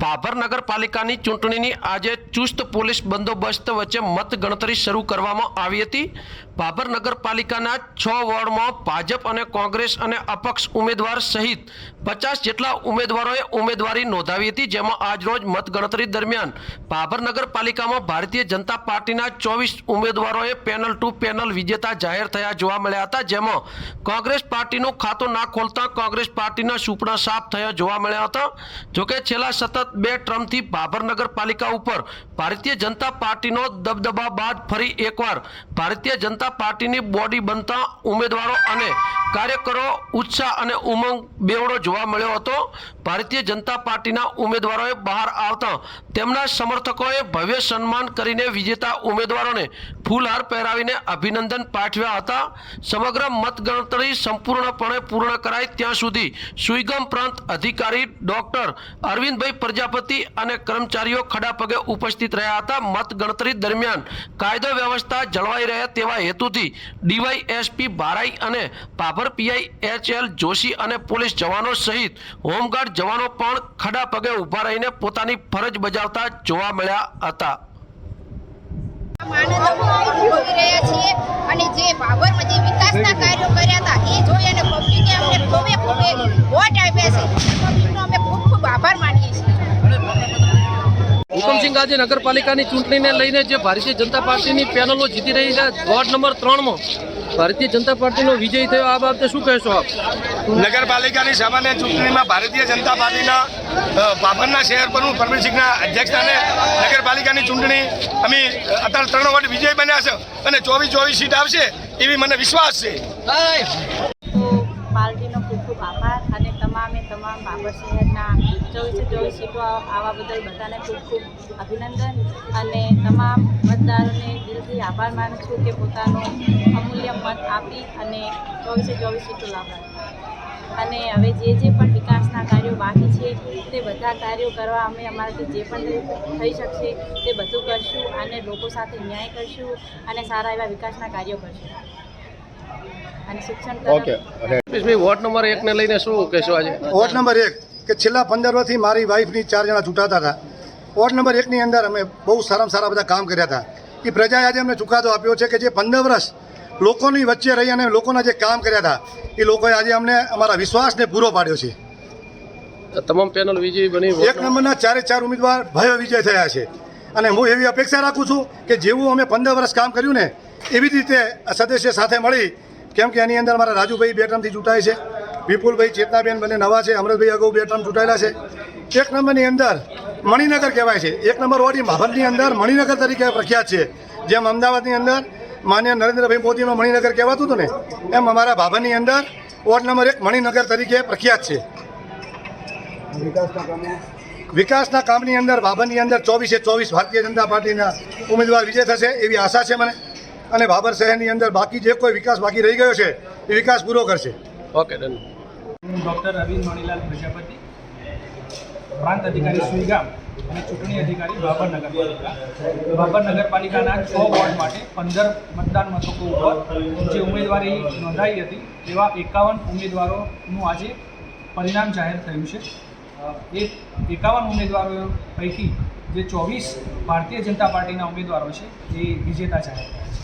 ભાભર નગરપાલિકાની ચૂંટણીની આજે ચુસ્ત પોલીસ બંદોબસ્ત વચ્ચે મતગણતરી શરૂ કરવામાં આવી હતી। ભાભર નગરપાલિકાના 6 વોર્ડમાં ભાજપ અને કોંગ્રેસ અને અપક્ષ ઉમેદવાર સહિત 50 જેટલા ઉમેદવારોએ ઉમેદવારી નોંધાવી હતી, જેમાં આજરોજ મતગણતરી દરમિયાન ભાભર નગરપાલિકામાં ભારતીય જનતા પાર્ટીના 24 ઉમેદવારોએ પેનલ ટુ પેનલ વિજેતા જાહેર થયા જોવા મળ્યા હતા, જેમાં કોંગ્રેસ પાર્ટીનું ખાતું ના ખોલતા કોંગ્રેસ પાર્ટીના સુપડા સાફ થયા જોવા મળ્યા હતા। જોકે છેલ્લા સતત 2 ટર્મથી ભાભર નગરપાલિકા ઉપર ભારતીય જનતા પાર્ટીનો દબદબા બાદ ફરી એકવાર ભારતીય જનતા પાર્ટીની બોડી બનતા ઉમેદવારો અને કાર્યકરો ઉત્સાહ અને ઉમંગ બેવડો જોવા મળ્યો હતો। ભારતીય જનતા પાર્ટીના ઉમેદવારોએ બહાર આવતા તેમના સમર્થકોએ ભવ્ય સન્માન કરીને વિજેતા ઉમેદવારોને ફૂલહાર પહેરાવીને અભિનંદન પાઠવ્યા હતા। સમગ્ર મતગણતરી સંપૂર્ણપણે પૂર્ણ કરાય ત્યાં સુધી સુઈગામ પ્રાંત અધિકારી ડોક્ટર અરવિંદભાઈ પ્રજાપતિ અને કર્મચારીઓ ખડા પગે ઉપસ્થિત રહ્યા હતા। મતગણતરી દરમિયાન કાયદો વ્યવસ્થા જળવાઈ રહે તેવા હેતુથી ડીવાયએસપી ભારાઈ અને ભાભર પીઆઈ એચએલ જોશી અને પોલીસ જવાનો સહિત હોમગાર્ડ જવાનો પણ ખડા પગે ઊભા રહીને પોતાની ફરજ બજાવતા જોવા મળ્યા હતા। અને જે ભાભરમાં જે વિકાસના કાર્યો કર્યા હતા એ જોઈ અને પબ્લિકે અમને ખૂબ વોટ આપ્યા છે। પબ્લિકનો અમે ખૂબ ખૂબ આભાર માનીએ છીએ। હુકમસિંહ આજે નગરપાલિકાની ચૂંટણીને લઈને જે ભારતીય જનતા પાર્ટીની પેનલો જીતી રહી છે, વોર્ડ નંબર 3માં ભારતીય જનતા પાર્ટીનો વિજય થયો, આ બાબતે શું કહેશો આપ? નગરપાલિકાની સામાન્ય ચૂંટણીમાં ભારતીય જનતા પાર્ટીના ભાભરના શહેર પ્રમુખ પરમીરસિંહના અધ્યક્ષસ્થાને નગરપાલિકાની ચૂંટણી અમે અત્યારે 3 વોર્ડ વિજય બન્યા છે અને 24 સીટ આવશે એવી મને વિશ્વાસ છે। પાર્ટીનો ખૂબ ખૂબ આભાર અને તમામ ભાભર શહેરના 24 સીટો આવવા બદલ બધાને ખૂબ ખૂબ અભિનંદન અને તમામ મતદારોને દિલથી આભાર માનું છું કે પોતાનો અમૂલ્ય મત આપી અને 24 સીટો લાવ્યા। અને હવે જે પણ વિકાસના કાર્યો બાકી છે તે બધા કાર્યો કરવા અમે અમારાથી જે પણ થઈ શકશે તે બધું કરશું અને લોકો સાથે ન્યાય કરશું અને સારા એવા વિકાસના કાર્યો કરશું અને શિક્ષણ વોર્ડ નંબર 1 ને લઈને શું કહેશો આજે? વોર્ડ નંબર 1 કે છેલ્લા 15 વર્ષથી મારી વાઈફની 4 જણા ચૂંટાતા હતા। વોર્ડ નંબર 1ની અંદર અમે બહુ સારામાં સારા બધા કામ કર્યા હતા। એ પ્રજાએ આજે અમને ચુકાદો આપ્યો છે કે જે 15 વર્ષ લોકોની વચ્ચે રહી અને લોકોના જે કામ કર્યા હતા એ લોકોએ આજે અમને અમારા વિશ્વાસને પૂરો પાડ્યો છે। તમામ પેનલ વિજય બની 1 નંબરના 4 ઉમેદવાર ભવ્ય વિજય થયા છે અને હું એવી અપેક્ષા રાખું છું કે જેવું અમે 15 વર્ષ કામ કર્યું ને એવી જ રીતે સદસ્ય સાથે મળી, કેમ કે એની અંદર મારા રાજુભાઈ 2 ટર્મથી ચૂંટાય છે, વિપુલભાઈ ચેતનાબેન બંને નવા છે, અમૃતભાઈ અગાઉ 2 ટર્મ ચૂંટાયેલા છે। 1 નંબરની અંદર મણિનગર કહેવાય છે, 1 નંબર વોર્ડ ભાભરની અંદર મણિનગર તરીકે પ્રખ્યાત છે। જેમ અમદાવાદની અંદર માન્ય નરેન્દ્રભાઈ મોદીનો મણિનગર કહેવાતું હતું ને, એમ અમારા ભાભરની અંદર વોર્ડ નંબર 1 મણિનગર તરીકે પ્રખ્યાત છે। વિકાસના કામની અંદર ભાભરની અંદર 24 ભારતીય જનતા પાર્ટીના ઉમેદવાર વિજય થશે એવી આશા છે મને, અને ભાભર શહેરની અંદર બાકી જે કોઈ વિકાસ બાકી રહી ગયો છે એ વિકાસ પૂરો કરશે। Okay done. Doctor Arvind Manilal Prajapati, પ્રાંત અધિકારી સુઈગામ અને ચૂંટણી અધિકારી ભાભર નગરપાલિકા। ભાભર નગરપાલિકાના 6 વોર્ડ માટે 15 મતદાન મથકો ઉપર જે ઉમેદવારી નોંધાઈ હતી એવા 51 ઉમેદવારોનું આજે પરિણામ જાહેર થયું છે। એ 51 ઉમેદવારો પૈકી જે 24 ભારતીય જનતા પાર્ટીના ઉમેદવારો છે એ વિજેતા જાહેર થયા છે।